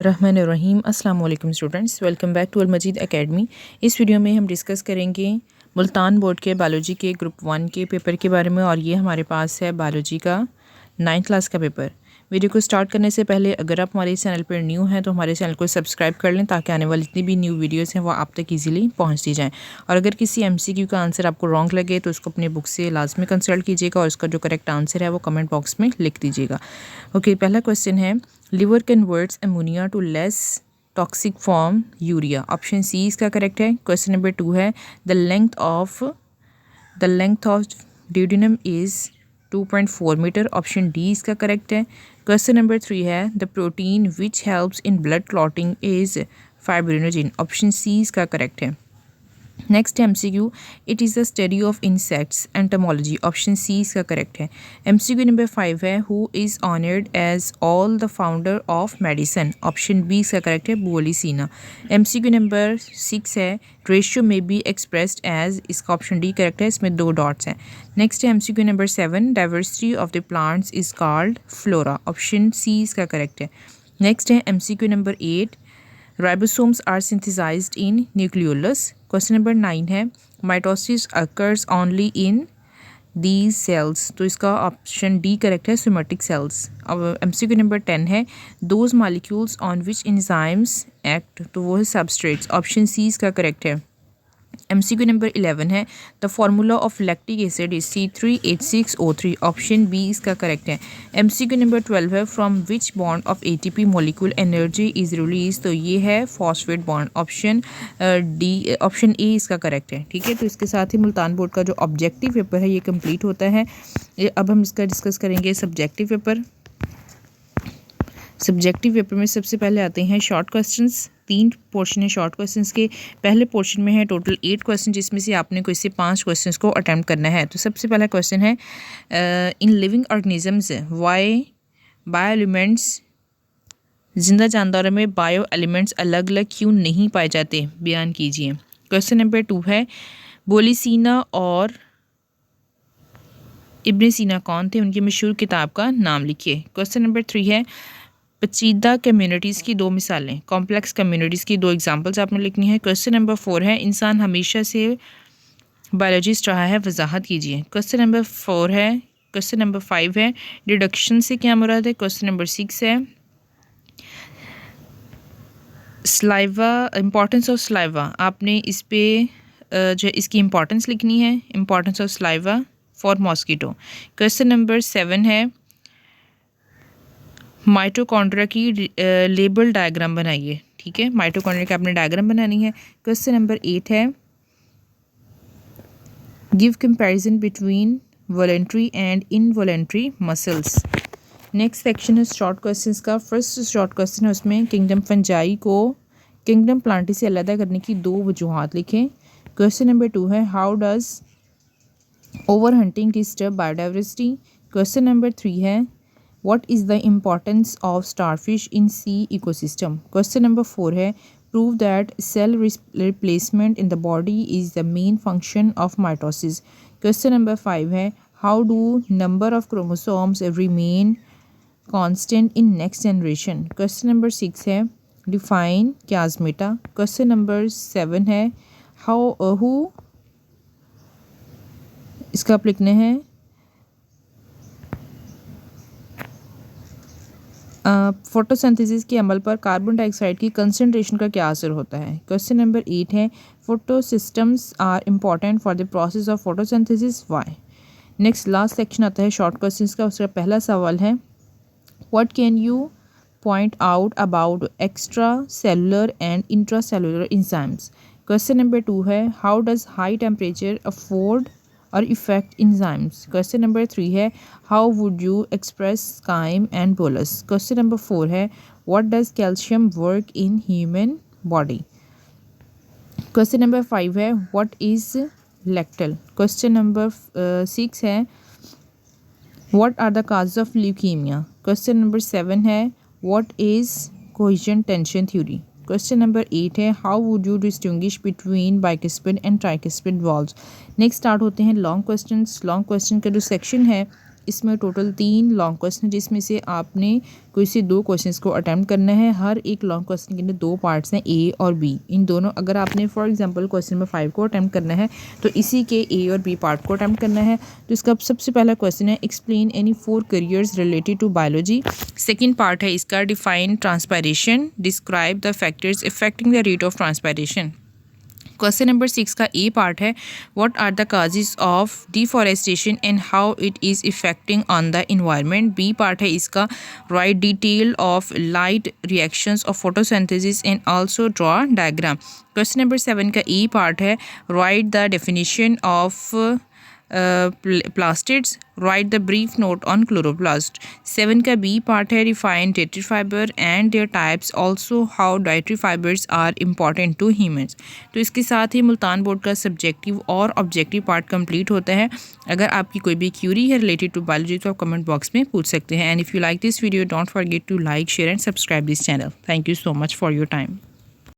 रहमानिर्रहीम। अस्सलाम वालेकुम students, welcome back to Al Majeed academy. इस वीडियो में हम डिस्कस करेंगे मुल्तान बोर्ड के बायोलॉजी के ग्रुप 1 के पेपर के बारे में, और ये हमारे पास है बायोलॉजी का 9th क्लास का पेपर। वीडियो को स्टार्ट करने से पहले अगर आप हमारे चैनल पर न्यू हैं तो हमारे चैनल को सब्सक्राइब कर लें ताकि आने वाली जितनी भी न्यू वीडियोस हैं वो आप तक इजीली पहुंचती जाएं। और अगर किसी MCQ का आंसर आपको रॉन्ग लगे तो उसको अपने बुक से लाजमी कंसल्ट कीजिएगा और उसका जो करेक्ट आंसर है वो कमेंट बॉक्स में लिख दीजिएगा। ओके, पहला क्वेश्चन है, liver converts ammonia to less toxic form urea. Option C इसका करेक्ट है। क्वेश्चन नंबर 2 है, the length of duodenum is 2.4 metre. Option D इसका करेक्ट है। क्वेश्चन नंबर 3 है, the protein which helps in blood clotting is fibrinogen. Option C इसका correct है। Next MCQ, it is the study of insects entomology. Option C इसका correct है। MCQ number 5 है, who is honoured as all the founder of medicine. Option B इसका correct है, Bu Ali Sina. MCQ number 6 है, ratio में be expressed as. इसका option D correct है, इसमें 2 डॉट्स हैं। नेक्स्ट है MCQ number 7, diversity of the plants is called flora. Option C इसका करेक्ट है। नेक्स्ट है MCQ number 8, ribosomes are synthesised in nucleolus. Question number 9 है, mitosis occurs only in these sales. तो इसका ऑप्शन डी करेक्ट है, somatic cells. अब MCQ number 10 है, those molecules on which enzymes act. तो वो है सबस्ट्रेट्स। ऑप्शन सी इसका करेक्ट है। MCQ नंबर 11 है, the formula of lactic acid is C3H6O3। Option B इसका करेक्ट है। MCQ नंबर 12 है, from which bond of ATP molecule energy is release. तो ये है phosphate bond. Option D, option A इसका करेक्ट है। ठीक है, तो इसके साथ ही मुल्तान बोर्ड का जो ऑब्जेक्टिव पेपर है ये कंप्लीट होता है। अब हम इसका डिस्कस करेंगे सब्जेक्टिव पेपर। सब्जेक्टिव पेपर में सबसे पहले आते हैं शॉर्ट क्वेश्चंस। 3 पोर्शन है शॉर्ट क्वेश्चंस के। पहले पोर्शन में है टोटल 8 क्वेश्चन, जिसमें से आपने कोई से 5 क्वेश्चंस को अटेम्प्ट करना है। तो सबसे पहला क्वेश्चन है, in living organisms why bio elements, जिंदा जानदारों में बायो एलिमेंट्स अलग अलग क्यों नहीं पाए जाते, बयान कीजिए। क्वेश्चन नंबर 2 है, बोली सीना और इब्न सीना कौन थे, उनकी मशहूर किताब का नाम लिखिए। क्वेश्चन नंबर 3 है, पेचीदा कम्युनिटीज़ की 2 मिसालें, कॉम्प्लेक्स कम्युनिटीज़ की 2 एग्जांपल्स आपने लिखनी है। क्वेश्चन नंबर 4 है, इंसान हमेशा से बायोलॉजिस्ट रहा है, वजाहत कीजिए। क्वेश्चन नंबर 4 है। क्वेश्चन नंबर 5 है, डिडक्शन से क्या मुराद है। क्वेश्चन नंबर 6 है, स्लाइवा, इंपॉर्टेंस ऑफ स्लाइवा। आपने इस पे जो इसकी इंपॉर्टेंस लिखनी है, importance of saliva for mosquito. Question number 7 है, माइटोकॉन्ड्रिया की लेबल डायग्राम बनाइए। ठीक है, माइटोकॉन्ड्रिया की आपने डायग्राम बनानी है। क्वेश्चन नंबर 8 है, give comparison between voluntary and involuntary muscles. Next section है शॉर्ट क्वेश्चंस का। फर्स्ट शॉर्ट क्वेश्चन है, उसमें किंगडम फंजाई को किंगडम प्लांटी से अलग करने की 2 वजूहात लिखें। क्वेश्चन नंबर 2 है, how does over hunting disturb biodiversity. Question number 3 है, What is the importance of starfish in sea ecosystem? Question number 4 है, prove that cell replacement in the body is the main function of mitosis. Question number 5 है, how do number of chromosomes remain constant in next generation? Question number 6 है, define chiasmata. Question number 7 है, who, इसका आप लिखने हैं photosynthesis के अमल पर carbon dioxide की कंसंट्रेशन का क्या असर होता है। क्वेश्चन नंबर 8 है, photosystems are important for the process of photosynthesis, why. Next last section आता है शॉर्ट क्वेश्चंस का। उसका पहला सवाल है, what can you point out about extra cellular and intra cellular enzymes. Question number 2 है, how does high temperature afford और effect enzymes. Question number 3 है, how would you express chyme and bolus. Question number 4 है, what does calcium work in human body. Question number 5 है, what is lacteal. Question number 6 है, what are the causes of leukaemia. Question number 7 है, what is cohesion tension theory. Question number 8 है, how would you distinguish between bicuspid and tricuspid valves. Next start होते हैं long questions. Long question का जो section है इसमें total 3 long question जिसमें से आपने कोई से 2 क्वेश्चंस को अटैम्प्ट करना है। हर एक लॉन्ग क्वेश्चन के अंदर 2 पार्ट्स हैं, ए और बी। इन दोनों अगर आपने फॉर एग्जांपल क्वेश्चन नंबर 5 को अटैम्प्ट करना है तो इसी के ए और बी पार्ट को अटैम्प्ट करना है। तो इसका सबसे पहला क्वेश्चन है explain any 4 careers related to biology. Second part है इसका define transpiration, describe the factors affecting the rate of transpiration. Question number 6 का ए पार्ट है what are the causes of deforestation and how it is affecting on the environment. B part है इसका write detail of light reactions of photosynthesis and also draw diagram. Question number 7 का A part है write the definition of plastids, write the brief note on chloroplast। 7 का B part है refine dietary fiber and their types, also how dietary fibers are important to humans। तो इसके साथ ही Multan board का subjective और objective part complete होता है। अगर आपकी कोई भी क्यूरी है रिलेटेड टू बायोलॉजी तो आप कमेंट बॉक्स में पूछ सकते हैं। And if you like this video don't forget to like share and subscribe this channel. Thank you so much for your time.